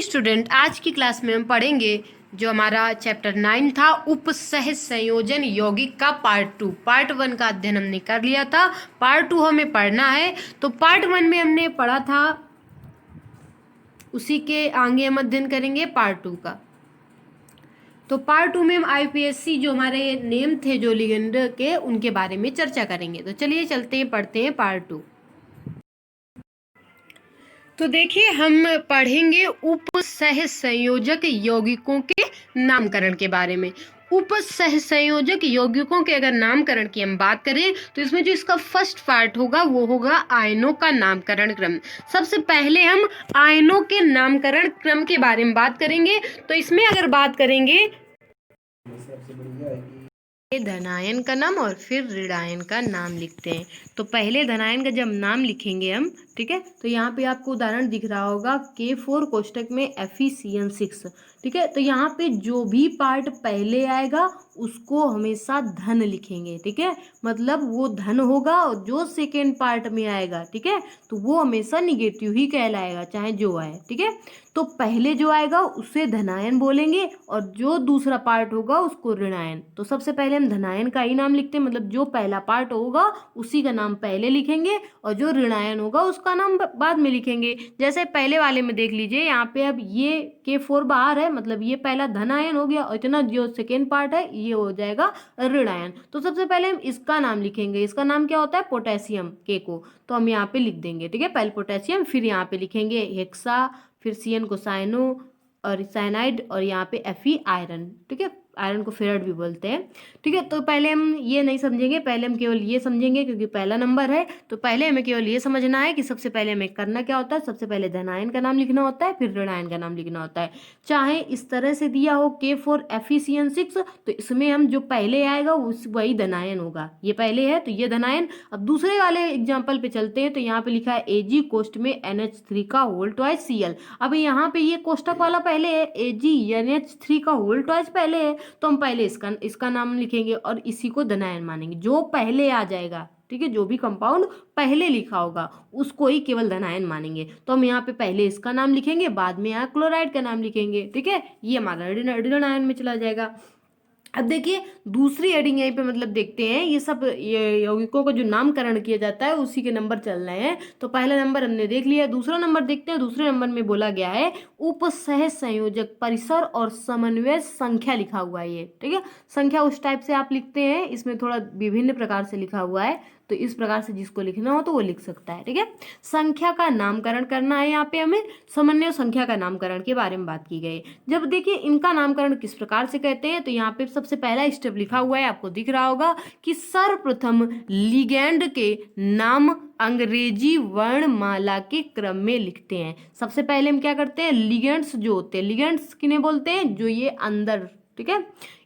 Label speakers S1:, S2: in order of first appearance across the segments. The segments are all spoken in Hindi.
S1: स्टूडेंट, आज की क्लास में हम पढ़ेंगे जो हमारा चैप्टर 9 था उपसह संयोजन यौगिक का पार्ट 1 का अध्ययन हमने कर लिया था। पार्ट 2 हमें पढ़ना है। तो पार्ट 1 में हमने पढ़ा था, उसी के आगे हम अध्ययन करेंगे पार्ट 2 का। तो पार्ट 2 में हम आईपीएससी जो हमारे नेम थे जो लिगेंड के, उनके बारे में चर्चा करेंगे। तो चलिए चलते हैं, पढ़ते हैं पार्ट 2। तो देखिए, हम पढ़ेंगे उपसह संयोजक यौगिकों के नामकरण के बारे में। उपसह संयोजक यौगिकों के अगर नामकरण की हम बात करें तो इसमें जो इसका फर्स्ट पार्ट होगा वो होगा आयनों का नामकरण क्रम। सबसे पहले हम आयनों के नामकरण क्रम के बारे में बात करेंगे। तो इसमें अगर बात करेंगे धनायन का नाम और फिर ऋणायन का नाम लिखते हैं। तो पहले धनायन का जब नाम लिखेंगे हम, ठीक है, तो यहाँ पे आपको उदाहरण दिख रहा होगा K4 कोष्टक में FeCN6, ठीक है। तो यहाँ पे जो भी पार्ट पहले आएगा उसको हमेशा धन लिखेंगे, ठीक है, मतलब वो धन होगा। और जो सेकेंड पार्ट में आएगा, ठीक है, तो वो हमेशा निगेटिव ही कहलाएगा, चाहे जो आए, ठीक है। तो पहले जो आएगा उसे धनायन बोलेंगे और जो दूसरा पार्ट होगा उसको ऋणायन। तो सबसे पहले हम धनायन का ही नाम लिखते हैं, मतलब जो पहला पार्ट होगा उसी का नाम पहले लिखेंगे और जो ऋणायन होगा उसका नाम बाद में लिखेंगे। जैसे पहले वाले में देख लीजिए, यहाँ पे अब ये K4 बाहर है, मतलब ये पहला धनायन हो गया और इतना जो सेकेंड पार्ट है ये हो जाएगा ऋणायन। तो सबसे पहले हम इसका नाम लिखेंगे। इसका नाम क्या होता है? पोटेशियम, K को। तो हम यहाँ पे लिख देंगे, ठीक है, पहले पोटेशियम, फिर यहाँ पे लिखेंगे हेक्सा, फिर CN को साइनो और साइनाइड, और यहाँ पे Fe आयरन, ठीक है, आयरन को फेरड भी बोलते हैं, ठीक है। तो पहले हम ये नहीं समझेंगे, पहले हम केवल ये समझेंगे क्योंकि पहला नंबर है। तो पहले हमें केवल ये समझना है कि सबसे पहले हमें करना क्या होता है। सबसे पहले धनायन का नाम लिखना होता है, फिर ऋणायन का नाम लिखना होता है। चाहे इस तरह से दिया हो K4 FeCN6, तो इसमें हम जो पहले आएगा वही धनायन होगा। ये पहले है तो ये धनायन। अब दूसरे वाले एग्जाम्पल पे चलते हैं। तो यहाँ पे लिखा है Ag कोष्ट में NH3 का होल ट्वाइस Cl। अब यहाँ पे ये कोष्टक वाला पहले है, Ag NH3 का होल ट्वाइस पहले है, तो हम पहले इसका नाम लिखेंगे और इसी को धनायन मानेंगे। जो पहले आ जाएगा, ठीक है, जो भी कंपाउंड पहले लिखा होगा उसको ही केवल धनायन मानेंगे। तो हम यहाँ पे पहले इसका नाम लिखेंगे, बाद में यहाँ क्लोराइड का नाम लिखेंगे, ठीक है। ये हमारा ऋणायन में चला जाएगा। अब देखिए दूसरी हेडिंग यहीं पे मतलब देखते हैं, ये सब ये यौगिकों का जो नामकरण किया जाता है उसी के नंबर चल रहे हैं। तो पहला नंबर हमने देख लिया, दूसरा नंबर देखते हैं। दूसरे नंबर में बोला गया है उपसह संयोजक परिसर और समन्वय संख्या लिखा हुआ है ये, ठीक है। संख्या उस टाइप से आप लिखते हैं, इसमें थोड़ा विभिन्न प्रकार से लिखा हुआ है, तो इस प्रकार से जिसको लिखना हो तो वो लिख सकता है, ठीक है। संख्या का नामकरण करना है। यहाँ पे हमें समन्वय संख्या का नामकरण के बारे में बात की गई। जब देखिए इनका नामकरण किस प्रकार से कहते हैं, तो यहाँ पे सबसे पहला स्टेप लिखा हुआ है, आपको दिख रहा होगा कि सर्वप्रथम लिगेंड के नाम अंग्रेजी वर्णमाला के क्रम में लिखते हैं। सबसे पहले हम क्या करते हैं, लिगेंड्स जो होते हैं, लिगेंड्स किन्हें बोलते हैं, जो ये अंदर, ठीक है,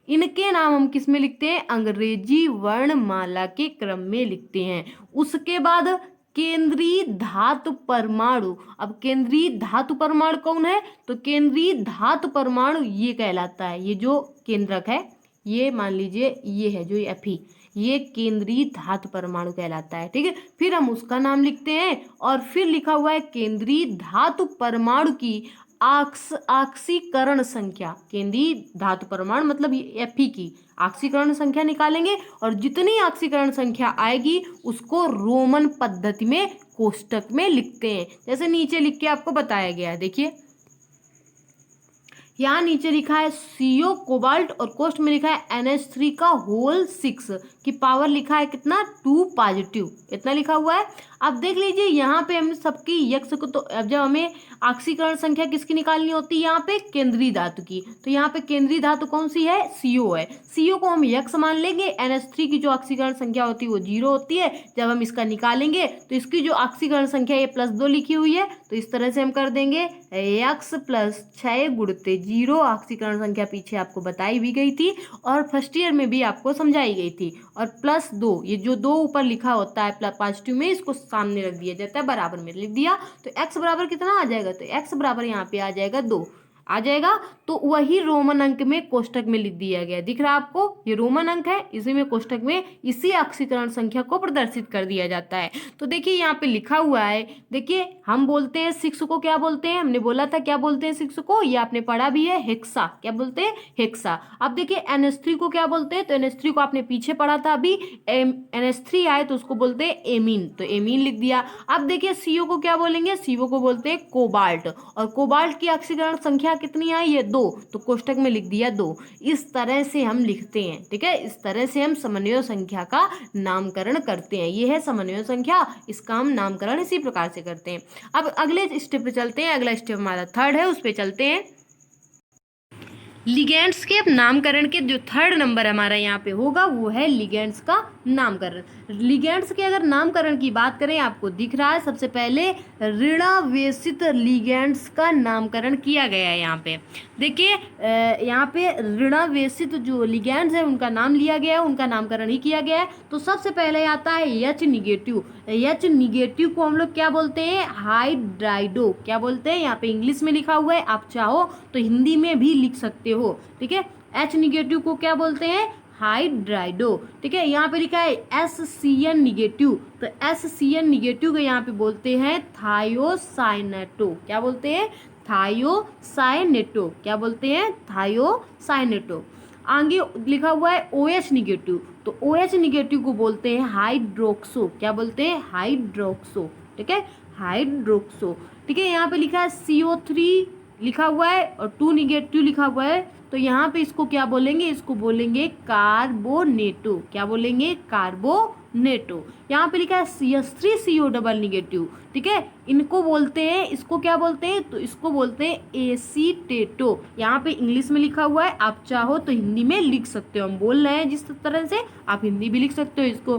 S1: इनके नाम हम किस में लिखते हैं, अंग्रेजी वर्णमाला के क्रम में लिखते हैं। उसके बाद केंद्रीय धातु परमाणु। अब केंद्रीय धातु परमाणु कौन है, तो केंद्रीय धातु परमाणु ये कहलाता है। ये जो केंद्रक है, ये मान लीजिए ये है जो Fe, ये केंद्रीय धातु परमाणु कहलाता है, ठीक है। फिर हम उसका नाम लिखते हैं और फिर लिखा हुआ है केंद्रीय धातु परमाणु की ऑक्सीकरण संख्या। केंद्रीय धातु परमाणु मतलब Fe की ऑक्सीकरण संख्या निकालेंगे और जितनी ऑक्सीकरण संख्या आएगी उसको रोमन पद्धति में कोष्टक में लिखते हैं, जैसे नीचे लिख के आपको बताया गया है। देखिए यहाँ नीचे लिखा है CO कोबाल्ट और कोष्ट में लिखा है NH3 का होल 6 की पावर लिखा है कितना, 2 पॉजिटिव, इतना लिखा हुआ है। अब देख लीजिए यहाँ पे हम सबकी यक्ष को, तो अब जब हमें ऑक्सीकरण संख्या किसकी निकालनी होती है, यहाँ पे केंद्रीय धातु की, तो यहाँ पे केंद्रीय धातु कौन सी है, CO है। CO को हम यक्ष मान लेंगे। NH3 की जो ऑक्सीकरण संख्या होती है वो 0 होती है। जब हम इसका निकालेंगे तो इसकी जो ऑक्सीकरण संख्या ये +2 लिखी हुई है, तो इस तरह से हम कर देंगे x + 6 गुणित 0। ऑक्सीकरण संख्या पीछे आपको बताई भी गई थी और फर्स्ट ईयर में भी आपको समझाई गई थी। और +2, ये जो 2 ऊपर लिखा होता है पॉजिटिव में, इसको सामने रख दिया जाता है, बराबर में लिख दिया। तो x बराबर कितना आ जाएगा, तो x बराबर यहाँ पे आ जाएगा 2। आ जाएगा, तो वही रोमन अंक में कोष्टक में लिख दिया गया। दिख रहा है आपको, ये रोमन अंक है, इसी में कोष्टक में इसी ऑक्सीकरण संख्या को प्रदर्शित कर दिया जाता है। तो देखिए यहाँ पे लिखा हुआ है, देखिए हम बोलते हैं 6 को क्या बोलते हैं, हमने बोला था क्या बोलते हैं 6 को, ये आपने पढ़ा भी है, हेक्सा। क्या बोलते हैं, हेक्सा। अब देखिए NH3 को क्या बोलते हैं, तो NH3 को आपने पीछे पढ़ा था अभी, NH3 आए तो उसको बोलते हैं एमीन, तो एमीन लिख दिया। अब देखिए CO को क्या बोलेंगे, CO को बोलते हैं कोबाल्ट, और कोबाल्ट की ऑक्सीकरण संख्या कितनी आई है, 2, तो कोष्टक में लिख दिया 2। इस तरह से हम लिखते हैं, ठीक है, इस तरह से हम समन्वय संख्या का नामकरण करते हैं। ये है समन्वय संख्या, इसका हम नामकरण इसी प्रकार से करते हैं। अब अगले स्टेप पे चलते हैं, अगला स्टेप हमारा 3rd है, उस पे चलते हैं। लिगेंड्स के अब नामकरण के जो 3rd नंबर हमारा यहाँ पे होगा वो है लिगेंड्स का नामकरण। लिगेंड्स के अगर नामकरण की बात करें, आपको दिख रहा है सबसे पहले ऋणावेशित लिगेंड्स का नामकरण किया गया है। यहाँ पे देखिए यहाँ पे ऋणावेशित जो लिगेंड्स है उनका नाम लिया गया है, उनका नामकरण ही किया गया है। तो सबसे पहले आता है H निगेटिव। H निगेटिव को हम लोग क्या बोलते हैं, हाइड्राइडो। क्या बोलते हैं, यहाँ पे इंग्लिश में लिखा हुआ है, आप चाहो तो हिंदी में भी लिख सकते हो, ठीक है। H निगेटिव को क्या बोलते हैं, हाइड्राइडो, ठीक है। यहाँ पे लिखा है SCN निगेटिव, तो SCN निगेटिव को यहाँ पे बोलते हैं थायोसाइनेटो। क्या बोलते हैं, थायोसाइनेटो। क्या बोलते हैं, थायोसाइनेटो। आगे लिखा हुआ है OH निगेटिव, तो OH निगेटिव को बोलते हैं हाइड्रोक्सो। क्या बोलते हैं, हाइड्रोक्सो, ठीक है, हाइड्रोक्सो, ठीक है। यहाँ पे लिखा है CO3 लिखा हुआ है और 2 निगेटिव लिखा हुआ है, तो यहाँ पे इसको क्या बोलेंगे, इसको बोलेंगे कार्बोनेटो। क्या बोलेंगे, कार्बोनेटो। यहाँ पे लिखा है CH3CO डबल निगेटिव, ठीक है, इनको बोलते हैं, इसको क्या बोलते हैं, तो इसको बोलते हैं एसीटेटो। यहाँ पे इंग्लिश में लिखा हुआ है, आप चाहो तो हिंदी में लिख सकते हो, हम बोल रहे हैं जिस तरह से आप हिंदी भी लिख सकते हो इसको।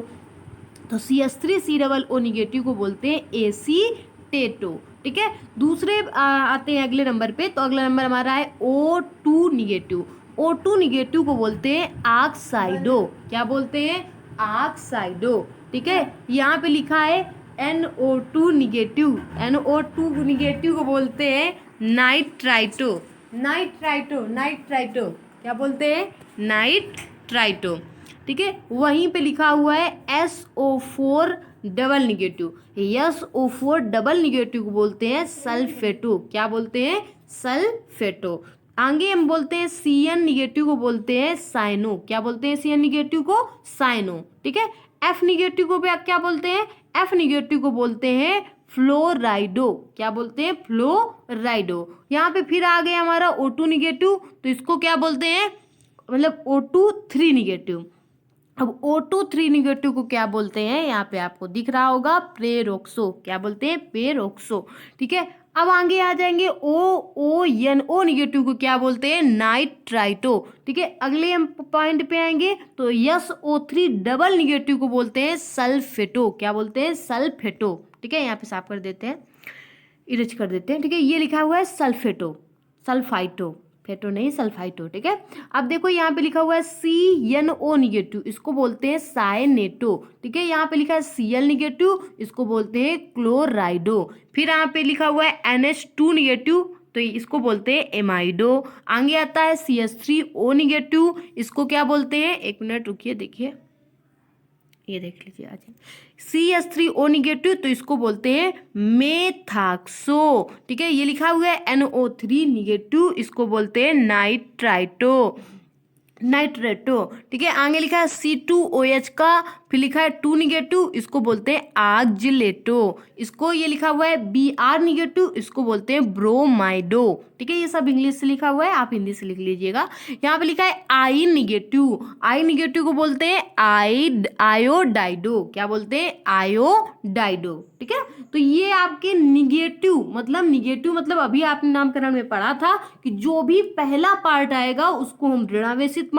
S1: तो CH3C डबल O निगेटिव को बोलते हैं एसीटेटो, ठीक है। दूसरे आते हैं अगले नंबर पे, तो अगला नंबर हमारा है O2 निगेटिव। O2 निगेटिव को बोलते हैं ऑक्साइडो। क्या बोलते हैं, ऑक्साइडो, ठीक है। यहाँ पे लिखा है NO2 निगेटिव। NO2 निगेटिव को बोलते हैं नाइट्राइटो। नाइट्राइटो, नाइट्राइटो, क्या बोलते हैं, नाइट्राइटो, ठीक है। वहीं पे लिखा हुआ है SO4 double negative. SO4 double negative को बोलते हैं सल्फेटो। क्या बोलते हैं, सल्फेटो। आगे हम बोलते हैं CN निगेटिव को बोलते हैं साइनो। क्या बोलते हैं, CN निगेटिव को साइनो, ठीक है। F निगेटिव को भी क्या बोलते हैं, F निगेटिव को बोलते हैं फ्लोराइडो। क्या बोलते हैं, फ्लोराइडो। यहाँ पे फिर आ गया हमारा O2 निगेटिव, तो इसको क्या बोलते हैं, मतलब O2 निगेटिव। अब O2 निगेटिव को क्या बोलते हैं, यहाँ पे आपको दिख रहा होगा पेरोक्सो। क्या बोलते हैं, पेरोक्सो, ठीक है। अब आगे आ जाएंगे ONO निगेटिव को क्या बोलते हैं, नाइट्राइटो, ठीक है। अगले हम पॉइंट पे आएंगे, तो SO3 डबल निगेटिव को बोलते हैं सल्फेटो। क्या बोलते हैं, सल्फेटो, ठीक है। यहाँ पे साफ कर देते हैं, इरेज कर देते हैं, ठीक है। ये लिखा हुआ है सल्फेटो, सल्फाइटो, फेटो नहीं, सल्फाइटो, ठीक है। अब देखो यहाँ पे लिखा हुआ है CNO निगेटिव, इसको बोलते हैं साइनेटो, ठीक है। यहाँ पे लिखा है Cl निगेटिव, इसको बोलते हैं क्लोराइडो। फिर यहाँ पे लिखा हुआ है NH2 निगेटिव, तो इसको बोलते हैं एमाइडो। आगे आता है CH3O निगेटिव, इसको क्या बोलते हैं, एक मिनट रुकिए, देखिए ये देख लीजिए आज CH3O निगेटिव, तो इसको बोलते हैं मेथाक्सो, ठीक है। ये लिखा हुआ है NO3 निगेटिव, इसको बोलते हैं नाइट्राइटो, नाइट्रेटो, ठीक है। आगे लिखा है C2OH का, फिर लिखा है 2 निगेटिव, इसको बोलते हैं आक्जिलेटो। इसको ये लिखा हुआ है Br निगेटिव, इसको बोलते हैं ब्रोमाइडो, ठीक है। ये सब इंग्लिश से लिखा हुआ है, आप हिंदी से लिख लीजिएगा। यहाँ पे लिखा है I निगेटिव, I निगेटिव को बोलते हैं आयोडाइडो। क्या बोलते हैं, आयोडाइडो, ठीक है। तो ये आपके निगेटिव मतलब अभी आपने नामकरण में पढ़ा था कि जो भी पहला पार्ट आएगा उसको हम धनावेशित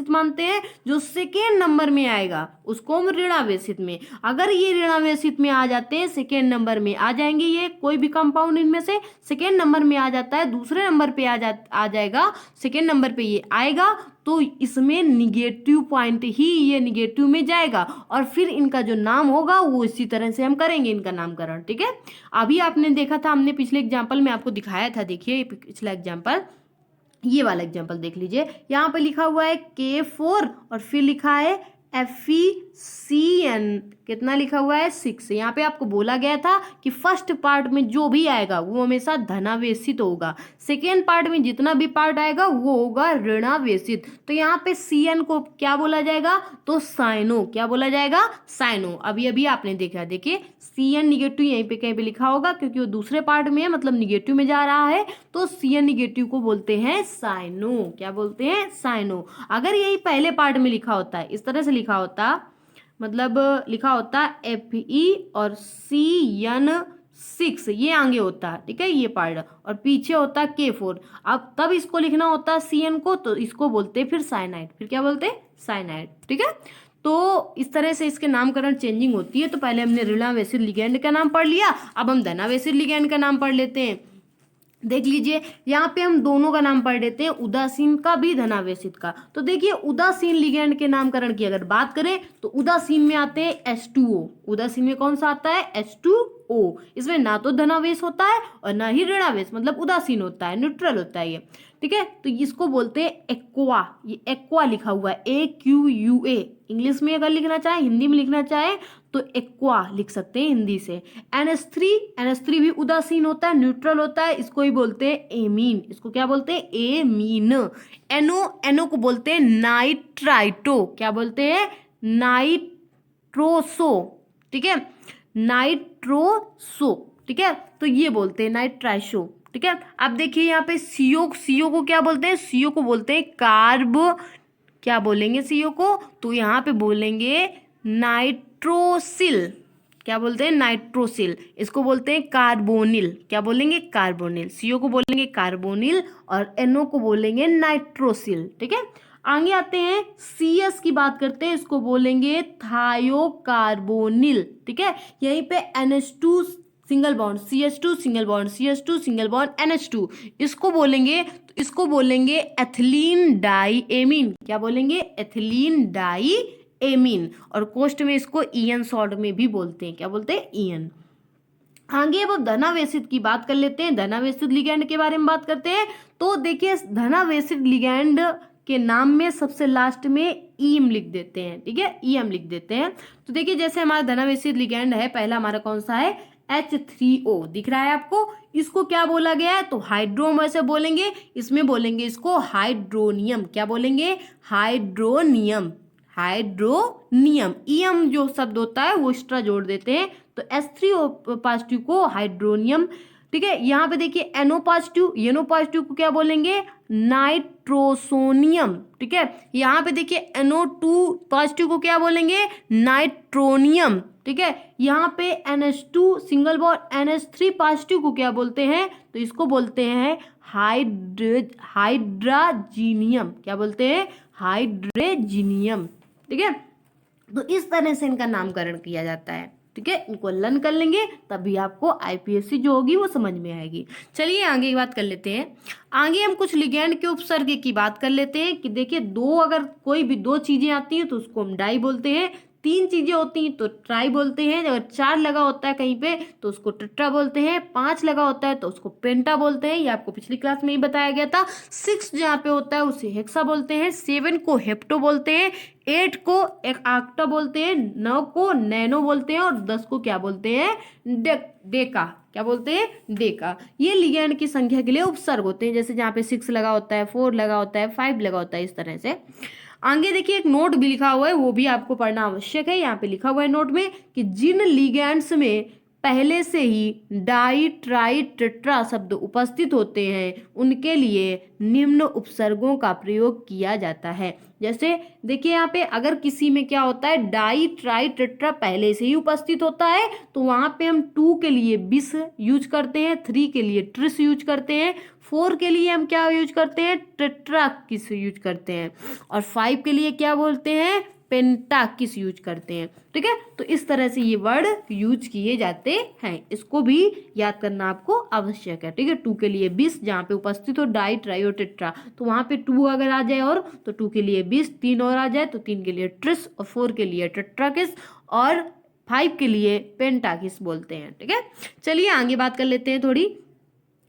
S1: मानते हैं, जो सेकेंड नंबर में आएगा उसको हम ऋणावेशित में। अगर ये ऋणावेशित में आ जाते हैं, सेकेंड नंबर में आ जाएंगे, ये कोई भी कंपाउंड इनमें से सेकेंड नंबर में आ जाता है, दूसरे नंबर पे आ जाएगा, सेकेंड नंबर पे ये आएगा, तो इसमें निगेटिव पॉइंट ही ये निगेटिव में जाएगा और फिर इनका जो नाम होगा वो इसी तरह से हम करेंगे इनका नामकरण। ठीक है, अभी आपने देखा था, हमने पिछले एग्जाम्पल में आपको दिखाया था, देखिए पिछला एग्जाम्पल, ये वाला एग्जाम्पल देख लीजिए। यहाँ पे लिखा हुआ है K4 और फिर लिखा है FeCN, कितना लिखा हुआ है 6। यहाँ पे आपको बोला गया था कि फर्स्ट पार्ट में जो भी आएगा वो हमेशा धनावेशित होगा, सेकेंड पार्ट में जितना भी पार्ट आएगा वो होगा ऋणावेशित। तो यहाँ पे CN को क्या बोला जाएगा, तो साइनो, क्या बोला जाएगा, साइनो। अभी अभी आपने देखा, देखिए CN निगेटिव यहीं पे कहीं पे लिखा होगा क्योंकि वो दूसरे पार्ट में है, मतलब निगेटिव में जा रहा है, तो CN निगेटिव को बोलते हैं साइनो। क्या बोलते हैं, साइनो। अगर यही पहले पार्ट में लिखा होता है, इस तरह से लिखा होता, मतलब लिखा होता Fe और CN6, ये आगे होता, ठीक है, ये पार्ट, और पीछे होता K4। अब तब इसको लिखना होता CN को, तो इसको बोलते फिर साइनाइड, फिर क्या बोलते, साइनाइड। ठीक है, तो इस तरह से इसके नामकरण चेंजिंग होती है। तो पहले हमने ऋणावेशित लिगैंड का नाम पढ़ लिया, अब हम धनावेशित लिगैंड का नाम पढ़ लेते हैं। देख लीजिए यहाँ पे हम दोनों का नाम पढ़ लेते हैं, उदासीन का भी धनावेशित का। तो देखिए उदासीन लिगैंड के नामकरण की अगर बात करें तो उदासीन में आते हैं H2O। उदासीन में कौन सा आता है, H2O। इसमें ना तो धनावेश होता है और ना ही ऋणावेश, मतलब उदासीन होता है, न्यूट्रल होता है ये। ठीक है, तो इसको बोलते हैं एक्वा। ये एक्वा लिखा हुआ है AQUA। इंग्लिश में अगर लिखना चाहे, हिंदी में लिखना चाहे तो एक्वा लिख सकते हैं हिंदी से। NH3 भी उदासीन होता है, न्यूट्रल होता है, इसको ही बोलते हैं एमीन। इसको क्या बोलते हैं, एमीन। NO को बोलते हैं नाइट्राइटो। क्या बोलते हैं, नाइट्रोसो। ठीक है, नाइट्रोसो। ठीक है, तो ये बोलते हैं नाइट्राइसो। ठीक है, अब देखिए यहाँ पे CO को क्या बोलते हैं, CO को बोलते हैं कार्ब, क्या बोलेंगे CO को, तो यहाँ पे बोलेंगे नाइट्रोसिल। क्या बोलते हैं, नाइट्रोसिल। इसको बोलते हैं कार्बोनिल। क्या बोलेंगे, कार्बोनिल। CO को बोलेंगे कार्बोनिल और NO को बोलेंगे नाइट्रोसिल। ठीक है, आगे आते हैं CS की बात करते हैं, इसको बोलेंगे थायोकार्बोनिल। ठीक है, यहीं पे NH2 single bond, CH2 single bond, CH2 single bond, NH2, इसको बोलेंगे, तो इसको बोलेंगे एथिलीन डाई एमीन। क्या बोलेंगे, एथिलीन डाई एमीन। और कोष्ट में इसको EN शॉर्ट में भी बोलते हैं। क्या बोलते हैं, EN। आगे अब धनावेशित की बात कर लेते हैं, धनावेशित लिगैंड के बारे में बात करते हैं। तो देखिए धनावेशित लिगैंड के नाम में सबसे लास्ट में ईम लिख देते हैं। ठीक है, EM लिख देते हैं। तो देखिए जैसे हमारा धनावेशित लिगैंड है, पहला हमारा कौन सा है, H3O दिख रहा है आपको। इसको क्या बोला गया है, तो हाइड्रोम ऐसे बोलेंगे, इसमें बोलेंगे इसको हाइड्रोनियम। क्या बोलेंगे, हाइड्रोनियम, हाइड्रोनियम। EM जो शब्द होता है वो एक्स्ट्रा जोड़ देते हैं, तो H3O पॉजिटिव को हाइड्रोनियम। ठीक है, यहाँ पे देखिए NO पॉजिटिव को क्या बोलेंगे, नाइट्रोसोनियम। ठीक है, यहाँ पे देखिए NO2 पॉजिटिव को क्या बोलेंगे, नाइट्रोनियम। ठीक है, यहाँ पे NH2 single bond, NH3 positive को क्या बोलते हैं, तो इसको बोलते हैं हाइड्राजीनियम। क्या बोलते हैं, हाइड्रेजीनियम। ठीक है, तो इस तरह से इनका नामकरण किया जाता है। ठीक है, इनको लर्न कर लेंगे तभी आपको IPSC जो होगी वो समझ में आएगी। चलिए आगे की बात कर लेते हैं। आगे हम कुछ लिगैंड के उपसर्ग की बात कर लेते हैं कि देखिए अगर कोई भी दो चीजें आती हैं तो उसको हम डाई बोलते हैं, 3 चीजें होती हैं तो ट्राई बोलते हैं, अगर 4 लगा होता है कहीं पे तो उसको टेट्रा बोलते हैं, 5 लगा होता है तो उसको पेंटा बोलते हैं, ये आपको पिछली क्लास में ही बताया गया था। 6 जहाँ पे होता है उसे हेक्सा बोलते हैं, 7 को हेप्टो बोलते हैं, 8 को एक आक्टा बोलते हैं, 9 को नैनो बोलते हैं और 10 को क्या बोलते हैं, डेका। क्या बोलते हैं, डेका। ये लिगैंड की संख्या के लिए उपसर्ग होते हैं, जैसे जहाँ पे 6 लगा होता है, 4 लगा होता है, 5 लगा होता है, इस तरह से। आगे देखिए एक नोट भी लिखा हुआ है, वो भी आपको पढ़ना आवश्यक है। यहाँ पे लिखा हुआ है नोट में कि जिन लिगैंड्स में पहले से ही डाई ट्राई टेट्रा शब्द उपस्थित होते हैं उनके लिए निम्न उपसर्गों का प्रयोग किया जाता है। जैसे देखिए यहाँ पे अगर किसी में क्या होता है, डाई ट्राई टेट्रा पहले से ही उपस्थित होता है तो वहाँ पे हम 2 के लिए बिस यूज करते हैं, 3 के लिए ट्रिस यूज करते हैं, 4 के लिए हम क्या यूज करते हैं, टेट्रा किस यूज करते हैं, और 5 के लिए क्या बोलते हैं, पेंटाकिस यूज करते हैं, ठीक है। तो इस तरह से ये वर्ड यूज किए जाते हैं, इसको भी याद करना आपको आवश्यक है, ठीक है। 2 के लिए 20, जहाँ पे उपस्थित हो डाई ट्राई और टेट्रा, तो वहां पे 2 अगर आ जाए और तो 2 के लिए 20, 3 और आ जाए तो 3 के लिए ट्रिस और 4 के लिए टेट्राकिस और 5 के लिए पेंटाकिस बोलते हैं, ठीक है। चलिए आगे बात कर लेते हैं थोड़ी।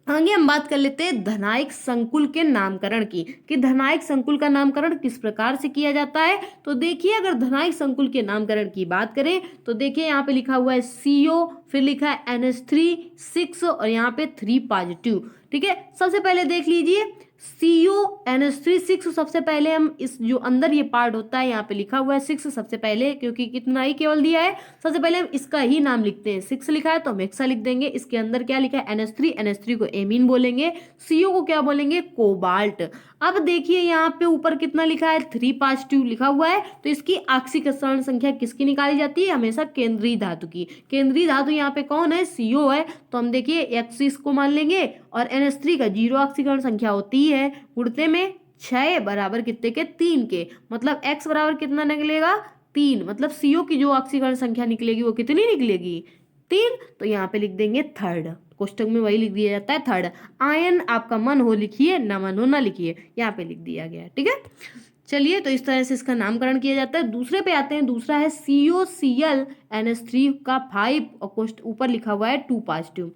S1: आगे हम बात कर लेते हैं धनायक संकुल के नामकरण की, कि धनायक संकुल का नामकरण किस प्रकार से किया जाता है। तो देखिए अगर धनायक संकुल के नामकरण की बात करें तो देखिए यहाँ पे लिखा हुआ है CO, फिर लिखा है NH3 6 और यहाँ पे 3 पॉजिटिव, ठीक है। सबसे पहले देख लीजिए CO NH3 6, सबसे पहले हम इस जो अंदर ये पार्ट होता है यहाँ पे लिखा हुआ है 6 सबसे पहले, क्योंकि कितना ही केवल दिया है, सबसे पहले हम इसका ही नाम लिखते हैं। 6 लिखा है तो हम हेक्सा लिख देंगे। इसके अंदर क्या लिखा है NH3 को एमीन बोलेंगे, CO को क्या बोलेंगे कोबाल्ट। अब देखिए यहाँ पे ऊपर कितना लिखा है 3 पॉजिटिव लिखा हुआ है, तो इसकी ऑक्सीकरण संख्या किसकी निकाली जाती है, हमेशा केंद्रीय धातु की। केंद्रीय धातु यहाँ पे कौन है CO है, तो हम देखिए X इसको मान लेंगे और NH3 का 0 ऑक्सीकरण संख्या होती है, गुणते में 6 बराबर कितने के 3 के, मतलब X बराबर कितना निकलेगा 3, मतलब CO की जो ऑक्सीकरण संख्या निकलेगी वो कितनी निकलेगी 3, तो यहाँ पे लिख देंगे थर्ड, कोष्टक में वही लिख दिया जाता है थर्ड। आयन आपका मन हो लिखिए, ना मन हो ना लिखिए, यहाँ पे लिख दिया गया है, ठीक है। चलिए तो इस तरह से इसका नामकरण किया जाता है। दूसरे पे आते हैं, दूसरा है COCl NH3 का 5 और कोष्ट ऊपर लिखा हुआ है 2 पॉजिटिव।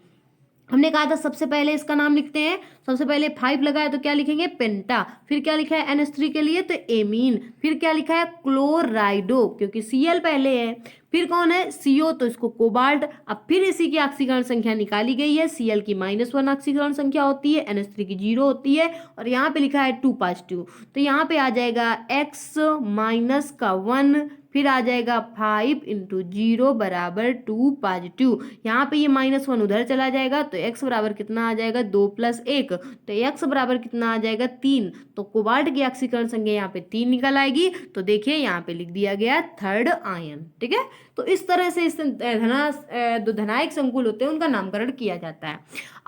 S1: हमने कहा था सबसे पहले इसका नाम लिखते हैं, सबसे पहले 5 लगाए तो क्या लिखेंगे पेंटा, फिर क्या लिखा है NH3 के लिए तो एमीन, फिर क्या लिखा है क्लोराइडो क्योंकि Cl पहले है, फिर कौन है CO तो इसको कोबाल्ट। अब फिर इसी की ऑक्सीकरण संख्या निकाली गई है, Cl की -1 ऑक्सीकरण संख्या होती है, NH3 की 0 होती है और यहाँ पे लिखा है 2 पॉजिटिव, तो यहाँ पे आ जाएगा X माइनस का 1, फिर आ जाएगा 5 इंटू 0 बराबर 2 पॉजिटिव। यहाँ पे ये -1 उधर चला जाएगा तो x बराबर कितना आ जाएगा 2 + 1, तो x बराबर कितना आ जाएगा 3, तो कोबाल्ट की ऑक्सीकरण संख्या यहाँ पे 3 निकल आएगी। तो देखिए यहाँ पे लिख दिया गया थर्ड आयन, ठीक है। तो इस तरह से इस जो धनायक संकुल होते हैं उनका नामकरण किया जाता है।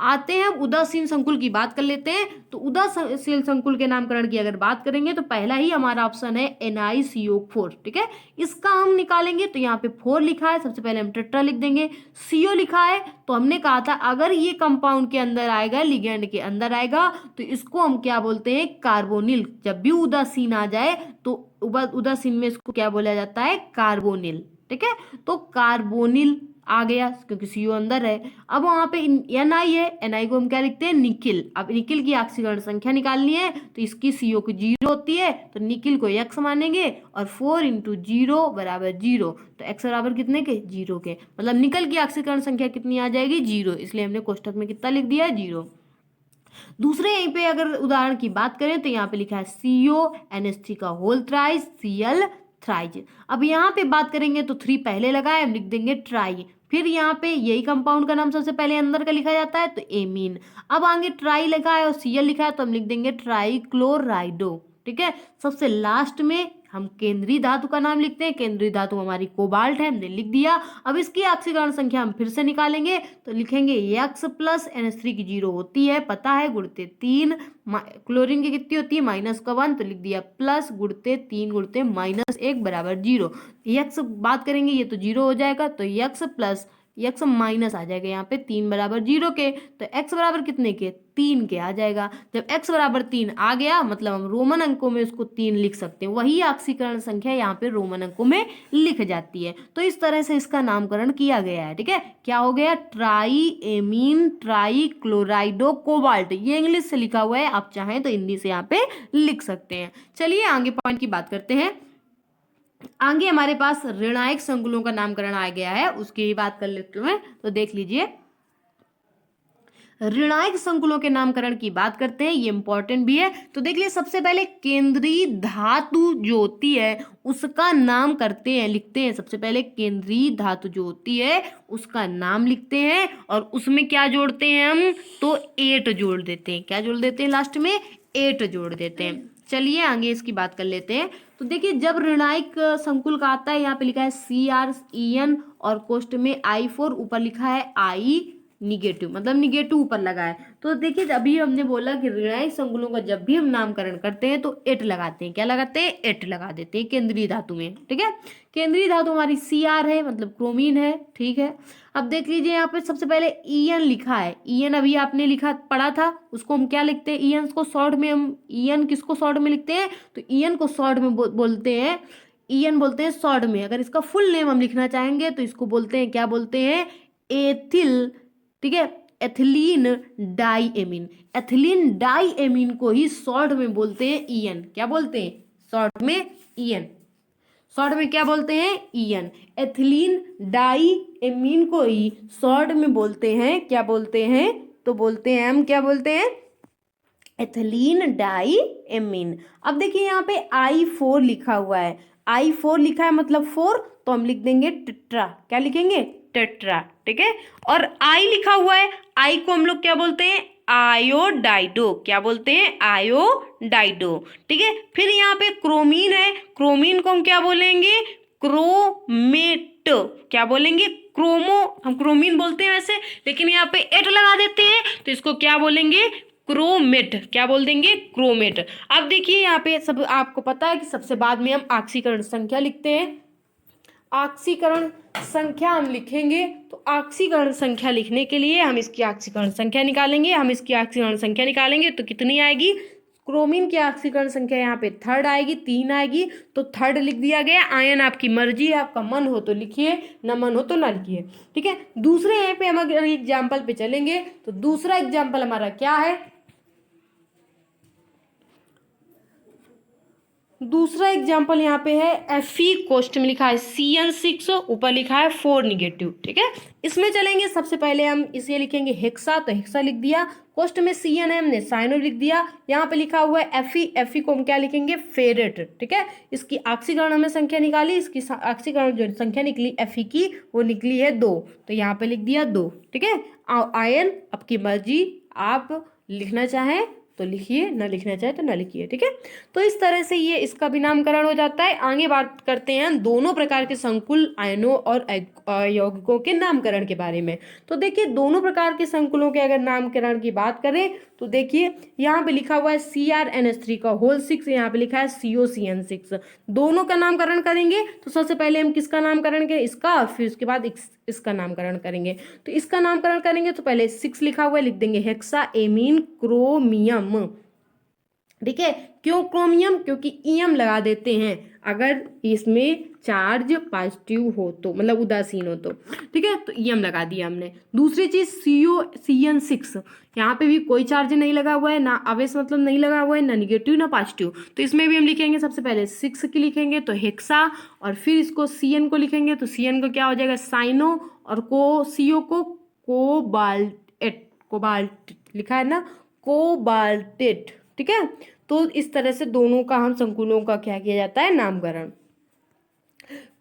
S1: आते हैं अब उदासीन संकुल की बात कर लेते हैं। तो उदासीन संकुल के नामकरण की अगर बात करेंगे तो पहला ही हमारा ऑप्शन है NiCO4, ठीक है। इसका हम निकालेंगे तो यहाँ पे 4 लिखा है, सबसे पहले हम टेट्रा लिख देंगे। CO लिखा है तो हमने कहा था अगर ये कंपाउंड के अंदर आएगा, लिगेंड के अंदर आएगा तो इसको हम क्या बोलते हैं कार्बोनिल। जब भी उदासीन आ जाए तो उदासीन में इसको क्या बोला जाता है कार्बोनिल, ठीक है। तो कार्बोनिल आ गया क्योंकि CO अंदर है। अब वहां पे Ni है, Ni को हम क्या लिखते हैं निकिल। अब निकिल की ऑक्सीकरण संख्या निकालनी है तो इसकी CO की 0 होती है तो निकिल को x मानेंगे और 4 इंटू 0 बराबर 0, तो x बराबर कितने के 0 के, मतलब निकल की ऑक्सीकरण संख्या कितनी आ जाएगी 0, इसलिए हमने कोष्टक में कितना लिख दिया है 0। दूसरे यहीं पे अगर उदाहरण की बात करें तो यहाँ पे लिखा है CO NH3 का होल थ्राइस Cl थ्राइज। अब यहाँ पे बात करेंगे तो 3 पहले लगाए, हम लिख देंगे ट्राई, फिर यहाँ पे यही कंपाउंड का नाम सबसे पहले अंदर का लिखा जाता है तो एमीन। अब आगे ट्राई लिखा है और Cl लिखा है तो हम लिख देंगे ट्राई क्लोराइडो, ठीक है। सबसे लास्ट में हम केंद्रीय धातु का नाम लिखते हैं, केंद्रीय धातु हमारी कोबाल्ट है, हमने लिख दिया। अब इसकी ऑक्सीकरण संख्या हम फिर से निकालेंगे तो लिखेंगे X प्लस NH3 की 0 होती है पता है, गुणते 3, क्लोरीन की कितनी होती है -1, तो लिख दिया प्लस गुणते 3 गुणते -1 बराबर 0। X बात करेंगे ये तो 0 हो जाएगा तो X प्लस x माइनस आ जाएगा यहाँ पे 3 बराबर 0 के, तो x बराबर कितने के 3 के आ जाएगा। जब x बराबर 3 आ गया मतलब हम रोमन अंकों में उसको 3 लिख सकते हैं, वही ऑक्सीकरण संख्या यहाँ पे रोमन अंकों में लिख जाती है। तो इस तरह से इसका नामकरण किया गया है, ठीक है। क्या हो गया ट्राई एमीन ट्राई क्लोराइडो कोबाल्ट, ये इंग्लिश से लिखा हुआ है, आप चाहें तो हिंदी से यहाँ पे लिख सकते हैं। चलिए आगे पॉइंट की बात करते हैं। आगे हमारे पास ऋणायक संकुलों का नामकरण आ गया है, उसकी भी बात कर लेते हैं। तो देख लीजिए ऋणायक संकुलों के नामकरण की बात करते हैं, ये इंपॉर्टेंट भी है। तो देख लीजिए सबसे पहले केंद्रीय धातु जो होती है उसका नाम करते हैं, लिखते हैं। सबसे पहले केंद्रीय धातु जो होती है उसका नाम लिखते हैं और उसमें क्या जोड़ते हैं हम तो 8 जोड़ देते हैं। क्या जोड़ देते हैं लास्ट में 8 जोड़ देते हैं। चलिए आगे इसकी बात कर लेते हैं। तो देखिए जब ऋणायक संकुल का आता है यहाँ पे लिखा है CrEn और कोष्ट में I4 ऊपर लिखा है I निगेटिव, मतलब निगेटिव ऊपर लगा है। तो देखिए अभी हमने बोला कि ऋणायक संकुलों का जब भी हम नामकरण करते हैं तो एट लगाते हैं। क्या लगाते हैं? एट लगा देते हैं केंद्रीय धातु में। ठीक है, केंद्रीय धातु हमारी Cr है, मतलब क्रोमीन है। ठीक है, अब देख लीजिए यहाँ पे सबसे पहले En लिखा है। En अभी आपने लिखा पढ़ा था, उसको हम क्या लिखते हैं? En को शॉर्ट में हम En किसको शॉर्ट में लिखते हैं? तो En को शॉर्ट में बोलते हैं, En बोलते हैं शॉर्ट में। अगर इसका फुल नेम हम लिखना चाहेंगे तो इसको बोलते हैं, क्या बोलते हैं? एथिल। ठीक है, एथिलीन डाईएमीन। एथिलीन डाईएमीन को ही शॉर्ट में बोलते हैं En। क्या बोलते हैं? शॉर्ट में En। शॉर्ट में क्या बोलते हैं? En। एथिलीन डाईएमीन को ही शॉर्ट में बोलते हैं, क्या बोलते हैं? तो बोलते हैं हम, क्या बोलते हैं? एथिलीन डाईएमीन। अब देखिए यहाँ पे I4 लिखा हुआ है। I4 लिखा है मतलब 4, तो हम लिख देंगे टेट्रा। क्या लिखेंगे? टेट्रा। ठीक है, और I लिखा हुआ है, I को हम लोग क्या बोलते हैं? आयोडाइडो। क्या बोलते हैं? आयोडाइडो। ठीक है, फिर यहाँ पे क्रोमीन है, क्रोमीन को हम क्या बोलेंगे? क्रोमेट। क्या बोलेंगे? क्रोमो, हम क्रोमीन बोलते हैं वैसे, लेकिन यहाँ पे एट लगा देते हैं तो इसको क्या बोलेंगे? क्रोमेट। क्या बोल देंगे? क्रोमेट। अब देखिए यहाँ पे सब आपको पता है कि सबसे बाद में हम ऑक्सीकरण संख्या लिखते हैं। ऑक्सीकरण संख्या हम लिखेंगे, तो ऑक्सीकरण संख्या लिखने के लिए हम इसकी ऑक्सीकरण संख्या निकालेंगे। हम इसकी ऑक्सीकरण संख्या निकालेंगे तो कितनी आएगी? क्रोमीन की ऑक्सीकरण संख्या यहाँ पे थर्ड आएगी, 3 आएगी, तो थर्ड लिख दिया गया। आयन आपकी मर्जी है, आपका मन हो तो लिखिए, न मन हो तो ना लिखिए। ठीक है, दूसरे यहाँ पे हम अगर एग्जाम्पल पे चलेंगे तो दूसरा एग्जाम्पल हमारा क्या है? दूसरा एग्जाम्पल यहाँ पे है Fe कोष्ठ में लिखा है CN6, ऊपर लिखा है 4 निगेटिव। ठीक है, इसमें चलेंगे। सबसे पहले हम इसे लिखेंगे हेक्सा, तो हेक्सा लिख दिया। कोष्ठ में Cn है, हमने साइनो लिख दिया। यहाँ पे लिखा हुआ है Fe को हम क्या लिखेंगे? फेरेट। ठीक है, इसकी ऑक्सीकरण हमें संख्या निकाली, इसकी ऑक्सीकरण जो संख्या निकली Fe की वो निकली है 2, तो यहाँ पे लिख दिया 2। ठीक है, आयन आपकी मर्जी, आप लिखना चाहें तो लिखिए, ना लिखना चाहे तो ना लिखिए। ठीक है, तो इस तरह से ये इसका भी नामकरण हो जाता है। आगे बात करते हैं दोनों प्रकार के संकुल आयनों और यौगिकों के नामकरण के बारे में। तो देखिए दोनों प्रकार के संकुलों के अगर नामकरण की बात करें तो देखिए यहाँ पे लिखा हुआ है CrNH3 का होल 6, यहाँ पे लिखा है COCN6। दोनों का नामकरण करेंगे तो सबसे पहले हम किसका नामकरण करेंगे? इसका, फिर उसके बाद इसका नामकरण करेंगे। तो इसका नामकरण करेंगे तो पहले 6 लिखा हुआ है, लिख देंगे हेक्सा एमीन क्रोमियम। ठीक है, क्यों क्रोमियम? क्योंकि ईएम लगा देते हैं अगर इसमें चार्ज पॉजिटिव हो तो, मतलब उदासीन हो तो। ठीक है, तो ईएम लगा दिया हमने। दूसरी चीज COCN6, यहाँ पे भी कोई चार्ज नहीं लगा हुआ है, ना आवेश मतलब नहीं लगा हुआ है, ना निगेटिव ना पॉजिटिव, तो इसमें भी हम लिखेंगे सबसे पहले 6 की लिखेंगे तो हेक्सा, और फिर इसको CN को लिखेंगे तो CN को क्या हो जाएगा? साइनो, और CO को कोबाल्ट लिखा है ना, कोबाल्टेट। ठीक है, तो इस तरह से दोनों का हम संकुलों का क्या किया जाता है? नामकरण,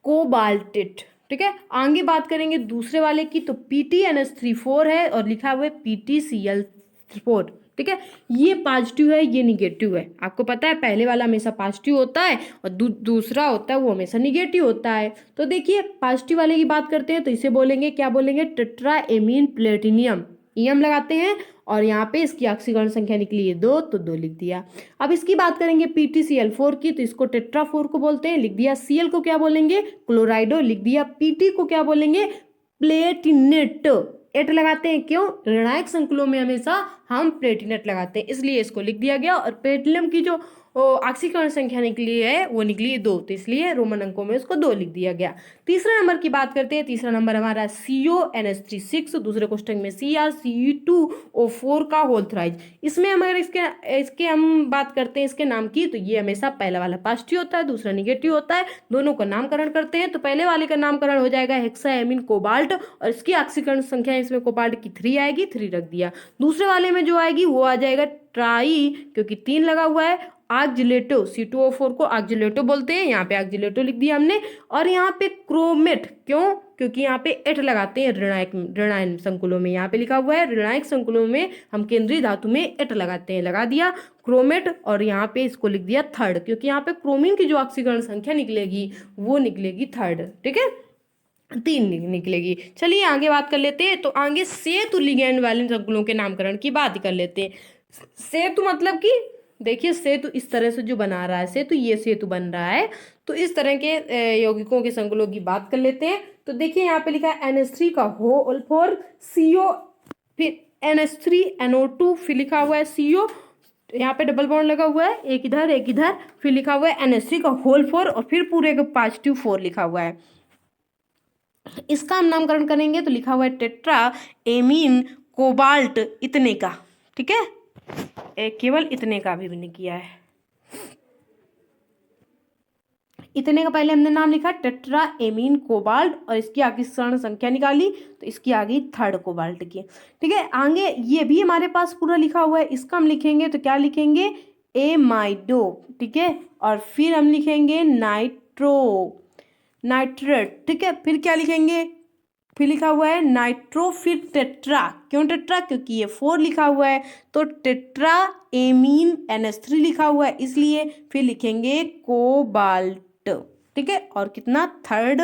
S1: कोबाल्टेट। ठीक है, आगे बात करेंगे दूसरे वाले की, तो PTNH34 है और लिखा हुआ है PTCl4। ठीक है, ये पॉजिटिव है, ये निगेटिव है। आपको पता है पहले वाला हमेशा पॉजिटिव होता है और दूसरा होता है वो हमेशा निगेटिव होता है। तो देखिए पॉजिटिव वाले की बात करते हैं तो इसे बोलेंगे, क्या बोलेंगे? Tetraammine platinum. ईएम लगाते हैं और यहाँ पे इसकी ऑक्सीकरण संख्या निकली है 2, तो 2 लिख दिया। अब इसकी बात करेंगे PTCl4 की, तो इसको टेट्राफोर को बोलते हैं, लिख दिया। Cl को क्या बोलेंगे? क्लोराइडो, लिख दिया। PT को क्या बोलेंगे? प्लेटिनेट। एट लगाते हैं, क्यों? ऋणायक संकुलों में हमेशा हम प्लेटिनेट लगाते हैं, इसलिए इसको लिख दिया गया। और प्लेटिनम की जो ऑक्सीकरण संख्या निकली है वो निकली है 2, तो इसलिए रोमन अंकों में उसको 2 लिख दिया गया। तीसरा नंबर की बात करते हैं। तीसरा नंबर हमारा CONH36, दूसरे क्वेश्चन में CrCe2O4 का होल थ्राइज। इसमें हम अगर इसके हम बात करते हैं इसके नाम की, तो ये हमेशा पहला वाला पॉजिटिव होता है, दूसरा निगेटिव होता है। दोनों का नामकरण करते हैं, तो पहले वाले का नामकरण हो जाएगा हेक्साएमीन कोबाल्ट, और इसकी ऑक्सीकरण संख्या इसमें कोबाल्ट की 3 आएगी, 3 रख दिया। दूसरे वाले में जो आएगी वो आ जाएगा ट्राई, क्योंकि 3 लगा हुआ है। ऑक्जिलेटो, C2O4 को ऑक्जिलेटो बोलते हैं, यहाँ पे ऑक्जिलेटो लिख दिया हमने। और यहाँ पे क्रोमेट, क्यों? क्योंकि यहाँ पे एट लगाते हैं ऋणायक संकुलों में, यहाँ पे लिखा हुआ है ऋणायक संकुलों में हम केंद्रीय धातु में एट लगाते हैं, लगा दिया क्रोमेट। और यहाँ पे इसको लिख दिया थर्ड, क्योंकि यहाँ पे क्रोमीन की जो ऑक्सीकरण संख्या निकलेगी वो निकलेगी थर्ड। ठीक है, निकलेगी। चलिए आगे बात कर लेते हैं। तो आगे सेतु लिगैंड वाले संकुलों के नामकरण की बात कर लेते हैं। सेतु मतलब कि देखिए, सेतु इस तरह से जो बना रहा है सेतु, ये सेतु बन रहा है। तो इस तरह के यौगिकों के संकुलों की बात कर लेते हैं। तो देखिए यहाँ पे लिखा है NH3 का होल फोर CO, फिर NH3 NO2, फिर लिखा हुआ है CO, यहाँ पे डबल बॉन्ड लगा हुआ है, एक इधर एक इधर, फिर लिखा हुआ है NH3 का होल फोर, और फिर पूरे का पॉजिटिव 4 लिखा हुआ है। इसका हम नामकरण करेंगे तो लिखा हुआ है टेट्रा एमीन कोबाल्ट इतने का। ठीक है, केवल इतने का भी नहीं किया है। इतने का पहले हमने नाम लिखा टेट्रा एमीन कोबाल्ट, और इसकी आगे स्वर्ण संख्या निकाली तो इसकी आगे थर्ड कोबाल्ट की। ठीक है, आगे ये भी हमारे पास पूरा लिखा हुआ है। इसका हम लिखेंगे तो क्या लिखेंगे, एमाइडो। ठीक है, और फिर हम लिखेंगे नाइट्रेट। ठीक है, फिर क्या लिखेंगे, फिर लिखा हुआ है नाइट्रो, फिर टेट्रा। क्यों टेट्रा, क्योंकि ये 4 लिखा हुआ है, तो टेट्रा एमीन NH3 लिखा हुआ है इसलिए। फिर लिखेंगे कोबाल्ट। ठीक है, और कितना, थर्ड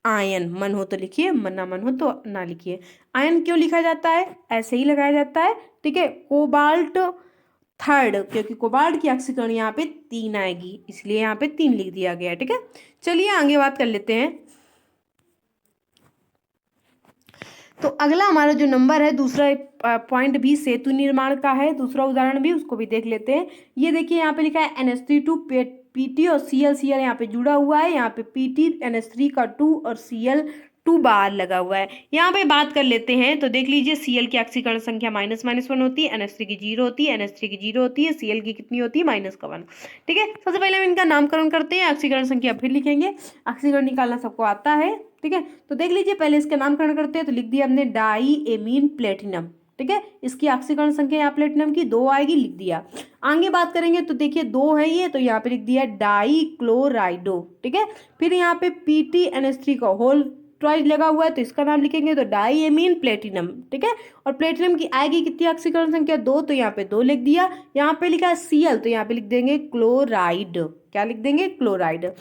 S1: आयन। मन हो तो लिखिए, ना मन हो तो ना लिखिए। आयन क्यों लिखा जाता है, ऐसे ही लगाया जाता है। ठीक है, कोबाल्ट थर्ड, क्योंकि कोबाल्ट की ऑक्सीकरण यहाँ पे 3 आएगी, इसलिए यहाँ पे 3 लिख दिया गया है। ठीक है, चलिए आगे बात कर लेते हैं। तो अगला हमारा जो नंबर है, दूसरा पॉइंट भी सेतु निर्माण का है, दूसरा उदाहरण भी, उसको भी देख लेते हैं। ये देखिए यहाँ पे लिखा है NH3 PT और Cl यहाँ पे जुड़ा हुआ है। यहाँ पे PT NH3 का 2 और Cl 2 बार लगा हुआ है। यहाँ पे बात कर लेते हैं। तो देख लीजिए, Cl की ऑक्सीकरण संख्या -1 होती है, NH3 की 0 होती है, NH3 की 0 होती है, Cl की कितनी होती है, -1। ठीक है, सबसे पहले हम इनका नामकरण करते हैं, ऑक्सीकरण संख्या फिर लिखेंगे। ऑक्सीकरण निकालना सबको आता है। ठीक है, तो देख लीजिए, पहले इसका नामकरण करते हैं। तो लिख दिया हमने डाई एमीन प्लेटिनम। ठीक है, इसकी ऑक्सीकरण संख्या यहाँ प्लेटिनम की 2 आएगी, लिख दिया। आगे बात करेंगे तो देखिए 2 है ये, तो यहाँ पे लिख दिया डाई क्लोराइडो। ठीक है, फिर यहाँ पे PT NH3 का होल ट्वाइस लगा हुआ है, तो इसका नाम लिखेंगे तो डाई एमीन प्लेटिनम। ठीक है, और प्लेटिनम की आएगी कितनी ऑक्सीकरण संख्या, 2, तो यहाँ पे 2 लिख दिया। यहाँ पे लिखा है Cl, तो यहाँ पे लिख देंगे क्लोराइड। क्या लिख देंगे, क्लोराइड।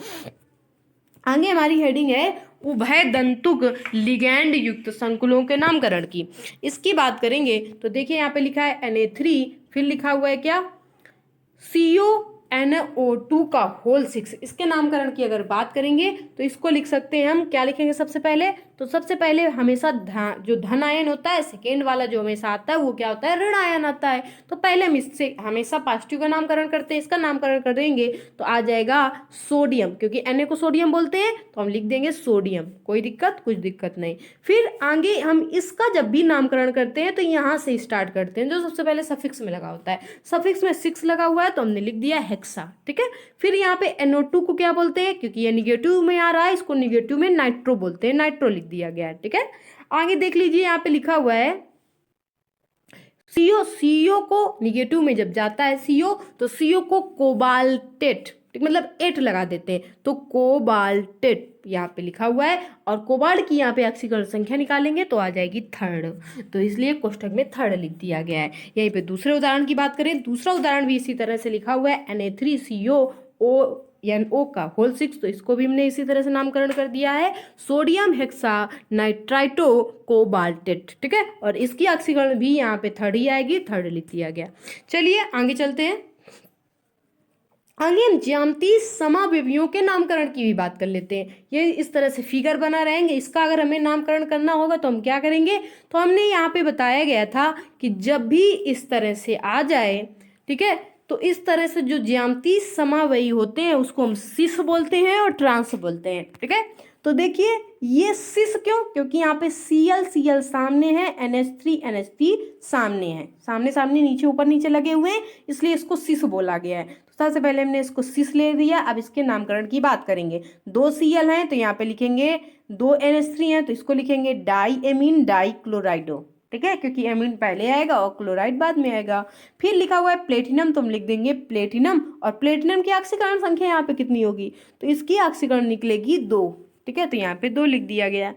S1: आगे हमारी हेडिंग है उभय दंतुक लिगैंड युक्त संकुलों के नामकरण की। इसकी बात करेंगे तो देखिए यहाँ पे लिखा है Na3, फिर लिखा हुआ है क्या, CONO2 का होल 6। इसके नामकरण की अगर बात करेंगे तो इसको लिख सकते हैं हम, क्या लिखेंगे सबसे पहले, तो सबसे पहले हमेशा जो धन आयन होता है, सेकेंड वाला जो हमेशा आता है वो क्या होता है, ऋण आयन आता है। तो पहले हम इससे हमेशा पॉजिटिव का नामकरण करते हैं। इसका नामकरण करेंगे तो आ जाएगा सोडियम, क्योंकि Na को सोडियम बोलते हैं तो हम लिख देंगे सोडियम। कोई दिक्कत, कुछ दिक्कत नहीं। फिर आगे हम इसका जब भी नामकरण करते हैं तो यहाँ से स्टार्ट करते हैं, जो सबसे पहले सफिक्स में लगा होता है। सफिक्स में 6 लगा हुआ है तो हमने लिख दिया हेक्सा। ठीक है, फिर यहाँ पे NO2 को क्या बोलते हैं, क्योंकि ये निगेटिव में आ रहा है, इसको निगेटिव में नाइट्रो बोलते हैं, नाइट्रो लिख दिया गया है। ठीक है, आगे देख लीजिए, यहाँ पे लिखा हुआ है CO को निगेटिव में जब जाता है CO, तो CO को कोबाल्टेट, मतलब 8 लगा देते हैं, तो कोबाल्टेट यहाँ पे लिखा हुआ है। और कोबाल्ट की यहाँ पे ऑक्सीकरण संख्या निकालेंगे तो आ जाएगी थर्ड, तो इसलिए कोष्ठक में थर्ड लिख दिया गया है। यहीं पे दूसरे उदाहरण की बात करें, दूसरा उदाहरण भी इसी तरह से लिखा हुआ है Na3CONO का होल 6, तो इसको भी हमने इसी तरह से नामकरण कर दिया है, सोडियम हेक्सा नाइट्राइटो कोबाल्टेट। ठीक है, और इसकी ऑक्सीकरण भी यहाँ पे थर्ड ही आएगी, थर्ड लिख दिया गया। चलिए आगे चलते हैं। आगे हम ज्यामितीय समावयवियों के नामकरण की भी बात कर लेते हैं। ये इस तरह से फिगर बना रहेंगे, इसका अगर हमें नामकरण करना होगा तो हम क्या करेंगे, तो हमने यहाँ पे बताया गया था कि जब भी इस तरह से आ जाए, ठीक है, तो इस तरह से जो ज्यामितीय समावयवी होते हैं उसको हम सिस बोलते हैं और ट्रांस बोलते हैं। ठीक है, तो देखिए ये सिस क्यों, क्योंकि यहाँ पे Cl सामने है, NH3 सामने है, सामने सामने नीचे ऊपर नीचे लगे हुए हैं, इसलिए इसको सिस बोला गया है। तो सबसे पहले हमने इसको सिस ले दिया। अब इसके नामकरण की बात करेंगे। 2 Cl हैं तो यहाँ पे लिखेंगे, 2 NH3 हैं तो इसको लिखेंगे डाई एमीन डाई क्लोराइडो। ठीक है, क्योंकि एमीन पहले आएगा और क्लोराइड बाद में आएगा। फिर लिखा हुआ है प्लेटिनम, तो हम लिख देंगे प्लेटिनम, और प्लेटिनम की ऑक्सीकरण संख्या यहाँ पे कितनी होगी, तो इसकी ऑक्सीकरण निकलेगी 2। ठीक है, तो यहाँ पे 2 लिख दिया गया।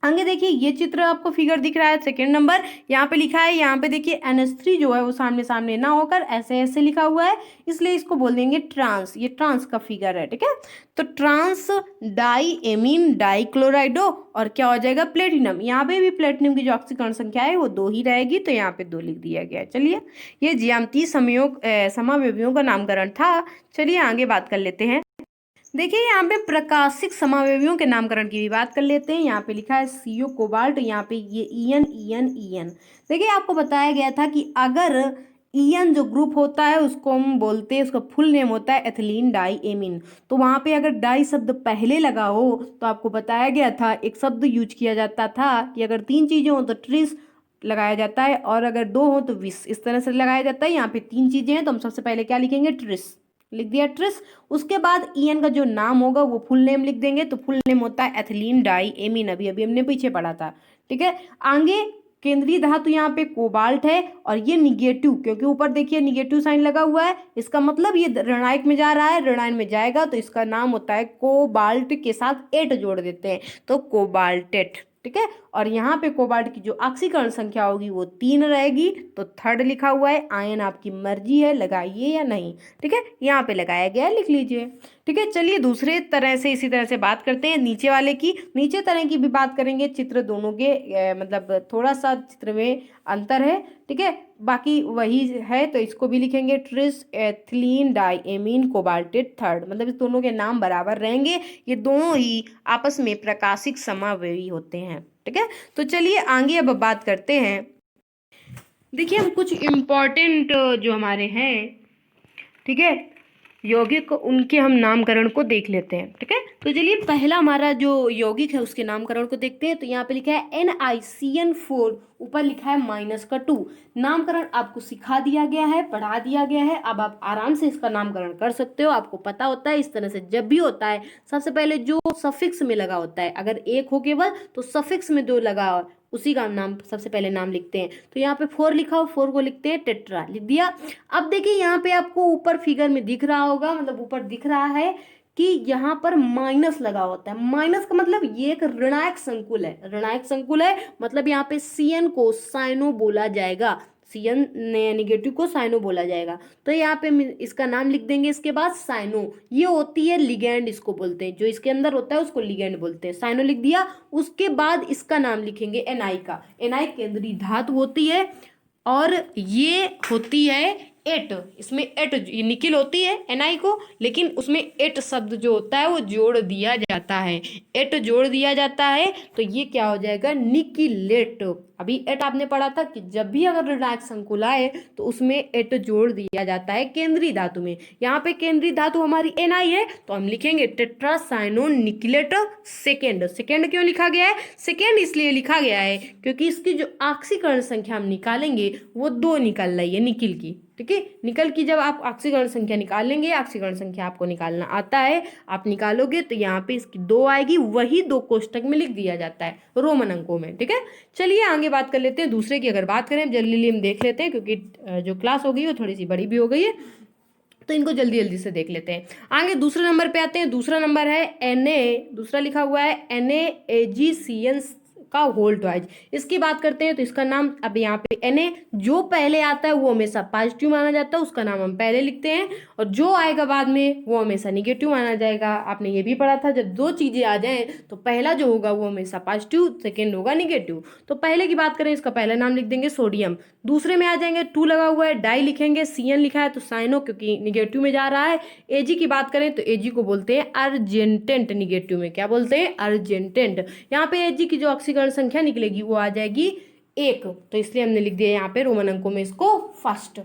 S1: आगे देखिए ये चित्र आपको फिगर दिख रहा है सेकंड नंबर, यहाँ पे लिखा है, यहाँ पे देखिए NH3 जो है वो सामने सामने ना होकर ऐसे ऐसे लिखा हुआ है, इसलिए इसको बोल देंगे ट्रांस। ये ट्रांस का फिगर है, ठीक है। तो ट्रांस डाई एमीन डाइक्लोराइडो और क्या हो जाएगा प्लेटिनम। यहाँ पे भी प्लेटिनम की जो ऑक्सीकरण संख्या है वो 2 ही रहेगी, तो यहाँ पे 2 लिख दिया गया है। चलिए ये ज्यामितीय समावयवियों का नामकरण था। चलिए आगे बात कर लेते हैं। देखिए यहाँ पे प्रकाशिक समावयवियों के नामकरण की भी बात कर लेते हैं। यहाँ पे लिखा है CO कोबाल्ट, यहाँ पे ये EN। देखिए आपको बताया गया था कि अगर EN जो ग्रुप होता है उसको हम बोलते हैं, उसका फुल नेम होता है एथिलीन डाई एमीन। तो वहाँ पे अगर डाई शब्द पहले लगा हो तो आपको बताया गया था एक शब्द यूज किया जाता था कि अगर 3 चीजें हो तो ट्रिस लगाया जाता है, और अगर 2 हो तो विस, इस तरह से लगाया जाता है। यहाँ पे 3 चीजें हैं तो हम सबसे पहले क्या लिखेंगे, ट्रिस लिख दिया ट्रिस। उसके बाद EN का जो नाम होगा वो फुल नेम लिख देंगे, तो फुल नेम होता है एथिलीन डाई एमीन। अभी अभी हमने पीछे पढ़ा था, ठीक है। आगे केंद्रीय धातु यहाँ पे कोबाल्ट है, और ये निगेटिव, क्योंकि ऊपर देखिए निगेटिव साइन लगा हुआ है, इसका मतलब ये ऋणायक में जा रहा है, ऋणायन में जाएगा तो इसका नाम होता है कोबाल्ट के साथ एट जोड़ देते हैं, तो कोबाल्टेट, ठीक है। और यहाँ पे कोबाल्ट की जो ऑक्सीकरण संख्या होगी वो 3 रहेगी, तो थर्ड लिखा हुआ है। आयन आपकी मर्जी है लगाइए या नहीं, ठीक है, यहाँ पे लगाया गया है, लिख लीजिए, ठीक है। चलिए दूसरे तरह से इसी तरह से बात करते हैं नीचे वाले की। नीचे तरह की भी बात करेंगे, चित्र दोनों के मतलब थोड़ा सा चित्र में अंतर है, ठीक है, बाकी वही है, तो इसको भी लिखेंगे tris ethylene diamine cobaltate third, मतलब इस दोनों के नाम बराबर रहेंगे। ये दोनों ही आपस में प्रकाशिक समावयवी होते हैं, ठीक है। तो चलिए आगे अब बात करते हैं। देखिए हम कुछ इम्पोर्टेंट जो हमारे हैं, ठीक है, यौगिक, उनके हम नामकरण को देख लेते हैं, ठीक है। तो चलिए पहला हमारा जो यौगिक है उसके नामकरण को देखते हैं। तो यहाँ पे लिखा है NiCN4, ऊपर लिखा है -2। नामकरण आपको सिखा दिया गया है, पढ़ा दिया गया है, अब आप आराम से इसका नामकरण कर सकते हो, आपको पता होता है। इस तरह से जब भी होता है सबसे पहले जो सफिक्स में लगा होता है, अगर एक हो केवल तो सफिक्स में जो लगा उसी का नाम सबसे पहले नाम लिखते हैं। तो यहाँ पे 4 लिखा हो, 4 को लिखते हैं टेट्रा, लिख दिया। अब देखिए यहाँ पे आपको ऊपर फिगर में दिख रहा होगा, मतलब ऊपर दिख रहा है कि यहाँ पर माइनस लगा होता है। माइनस का मतलब ये एक ऋणायक संकुल है, ऋणायक संकुल है, मतलब यहाँ पे CN को साइनो बोला जाएगा, CN नेगेटिव को साइनो बोला जाएगा। तो यहाँ पे इसका नाम लिख देंगे। इसके बाद साइनो, ये होती है लिगेंड, इसको बोलते हैं, जो इसके अंदर होता है उसको लिगेंड बोलते हैं। साइनो लिख दिया। उसके बाद इसका नाम लिखेंगे Ni का। Ni केंद्रीय धातु होती है, और ये होती है एट, इसमें एट निकिल होती है Ni को, लेकिन उसमें एट शब्द जो होता है वो जोड़ दिया जाता है, एट जोड़ दिया जाता है, तो ये क्या हो जाएगा, निकिलेट। अभी एट आपने पढ़ा था कि जब भी अगर ऋणायक संकुल आए तो उसमें एट जोड़ दिया जाता है केंद्रीय धातु में। यहाँ पे केंद्रीय धातु हमारी Ni है, तो हम लिखेंगे टेट्रासाइनो निकिलेट सेकेंड। सेकेंड क्यों लिखा गया है, सेकेंड इसलिए लिखा गया है क्योंकि इसकी जो ऑक्सीकरण संख्या हम निकालेंगे वो 2 निकल रही है निकिल की, ठीक है। निकल की जब आप ऑक्सीकरण संख्या निकालेंगे, ऑक्सीकरण संख्या आपको निकालना आता है, आप निकालोगे तो यहाँ पे इसकी 2 आएगी, वही 2 कोष्टक में लिख दिया जाता है रोमन अंकों में, ठीक है। चलिए आगे बात कर लेते हैं दूसरे की। अगर बात करें जल्दी हम देख लेते हैं, क्योंकि जो क्लास हो गई वो थोड़ी सी बड़ी भी हो गई है, तो इनको जल्दी जल्दी से देख लेते हैं। आगे दूसरे नंबर पे आते हैं। दूसरा नंबर है Na, दूसरा लिखा हुआ है NaAgCN का होल ट्वाइज। इसकी बात करते हैं तो इसका नाम, अब यहाँ पे Na जो पहले आता है वो हमेशा पॉजिटिव माना जाता है, उसका नाम हम पहले लिखते हैं, और जो आएगा बाद में वो हमेशा निगेटिव माना जाएगा। आपने ये भी पढ़ा था जब 2 चीजें आ जाएं तो पहला जो होगा वो हमेशा पॉजिटिव, सेकेंड होगा निगेटिव। तो पहले की बात करें, इसका पहला नाम लिख देंगे सोडियम। दूसरे में आ जाएंगे 2 लगा हुआ है, डाई लिखेंगे, CN लिखा है तो साइनो, क्योंकि निगेटिव में जा रहा है। Ag की बात करें तो Ag को बोलते हैं अर्जेंटेंट, निगेटिव में क्या बोलते हैं, अर्जेंटेंट। यहाँ पे Ag की जो ऑक्सीकरण संख्या निकलेगी वो आ जाएगी 1, तो इसलिए हमने लिख दिया यहाँ पे रोमन अंकों में इसको फर्स्ट।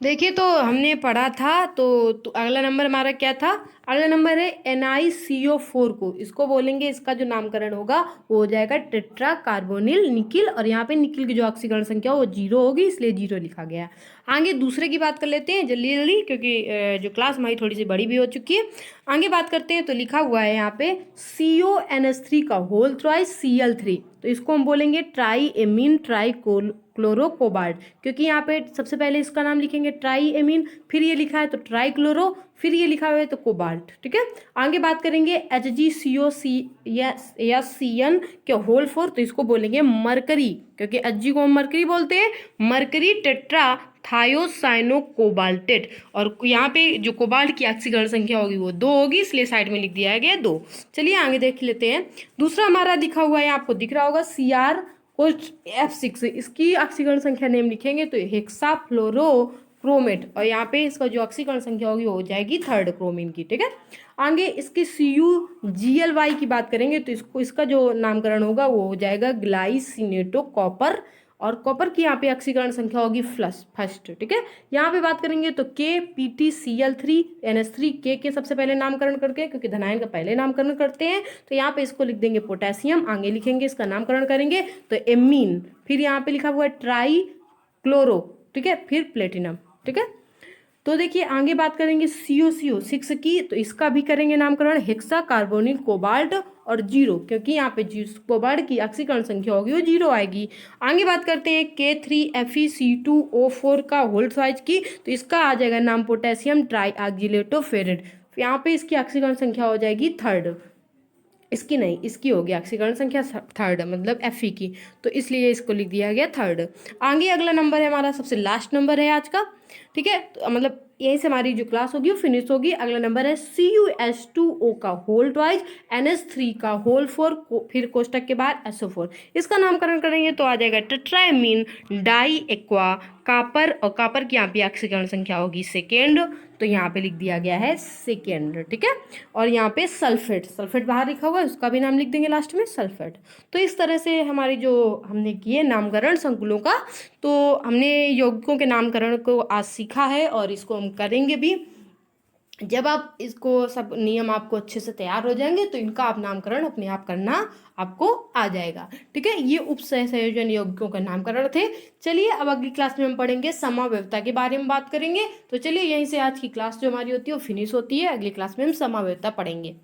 S1: देखिए तो हमने पढ़ा था, तो अगला नंबर हमारा क्या था, अगला नंबर है NiCO4 को, इसको बोलेंगे, इसका जो नामकरण होगा वो हो जाएगा टेट्रा कार्बोनिल निकिल, और यहाँ पे निकिल की जो ऑक्सीकरण संख्या वो 0 होगी, इसलिए 0 लिखा गया। आगे दूसरे की बात कर लेते हैं जल्दी जल्दी, क्योंकि जो क्लास हमारी थोड़ी सी बड़ी भी हो चुकी है। आगे बात करते हैं तो लिखा हुआ है यहाँ पे CONH3 का होल ट्वाइस Cl3, तो इसको हम बोलेंगे ट्राई एमीन ट्राई क्लोरोकोबाल्ट, क्योंकि यहाँ पे सबसे पहले इसका नाम लिखेंगे ट्राई एमीन, फिर ये लिखा है तो ट्राई क्लोरो, फिर ये लिखा हुआ है तो कोबाल्ट। कोबाल्ट, ठीक है। आगे बात करेंगे HgCO के होल फोर, तो इसको बोलेंगे मरकरी, क्योंकि Hg को हम मरकरी बोलते हैं, मरकरी टेट्रा थायोसाइनो कोबाल्टेट। और यहाँ पे जो कोबाल्ट की ऑक्सीकरण संख्या होगी वो 2 होगी, इसलिए साइड में लिख दिया गया 2। चलिए आगे देख लेते हैं। दूसरा हमारा दिखा हुआ है, आपको दिख रहा होगा Cr F6, इसकी ऑक्सीकरण संख्या नेम लिखेंगे तो हेक्साफ्लोरोक्रोमेट, और यहाँ पे इसका जो ऑक्सीकरण संख्या होगी वो हो जाएगी 3rd क्रोमीन की, ठीक है। आगे इसकी CuGlY की बात करेंगे तो इसका जो नामकरण होगा वो हो जाएगा ग्लाइसिनेटो कॉपर, और कॉपर की यहाँ पे ऑक्सीकरण संख्या होगी फर्स्ट, ठीक है। यहाँ पे बात करेंगे तो KPtCl3NH3, के सबसे पहले नामकरण करके, क्योंकि धनायन का पहले नामकरण करते हैं, तो यहाँ पे इसको लिख देंगे पोटेशियम। आगे लिखेंगे इसका नामकरण करेंगे तो एमीन, फिर यहाँ पे लिखा हुआ है ट्राई क्लोरो, ठीक है, फिर प्लेटिनम, ठीक है। तो देखिए आगे बात करेंगे COCO6 की, तो इसका भी करेंगे नामकरण हेक्सा कार्बोनिल कोबाल्ट और 0, क्योंकि यहाँ पे कोबाल्ट की ऑक्सीकरण संख्या होगी वो 0 आएगी। आगे बात करते हैं K3FeC2O4 का होल साइज की, तो इसका आ जाएगा नाम पोटेशियम ट्राई ऑक्जिलेटोफेरेट, यहाँ पे इसकी ऑक्सीकरण संख्या हो जाएगी 3rd, इसकी नहीं, इसकी होगी ऑक्सीकरण संख्या 3rd, मतलब Fe की, तो इसलिए इसको लिख दिया गया 3rd। आगे अगला नंबर है हमारा, सबसे लास्ट नंबर है आज का, ठीक है, तो मतलब यहीं से हमारी जो क्लास होगी वो फिनिश होगी। अगला नंबर है CuH2O का होल ट्वाइज, NH3 का होल 4, फिर कोष्टक के बाद SO4, इसका नामकरण करेंगे तो आ जाएगा टेट्राएमीन डाई एक्वा कापर, और कापर की यहाँ पे ऑक्सीकरण संख्या होगी 2nd, तो यहाँ पे लिख दिया गया है 2nd, ठीक है। और यहाँ पे सल्फेट बाहर लिखा हुआ है, उसका भी नाम लिख देंगे लास्ट में सल्फेट। तो इस तरह से हमारी जो हमने किए नामकरण संकुलों का, तो हमने यौगिकों के नामकरण को आज सीखा है और इसको हम करेंगे भी। जब आप इसको सब नियम आपको अच्छे से तैयार हो जाएंगे तो इनका आप नामकरण अपने आप करना आपको आ जाएगा, ठीक है। ये उपसंयोजन यौगिकों का नामकरण थे। चलिए अब अगली क्लास में हम पढ़ेंगे समावयवता के बारे में बात करेंगे। तो चलिए यहीं से आज की क्लास जो हमारी होती है वो फिनिश होती है, अगली क्लास में हम समावयवता पढ़ेंगे।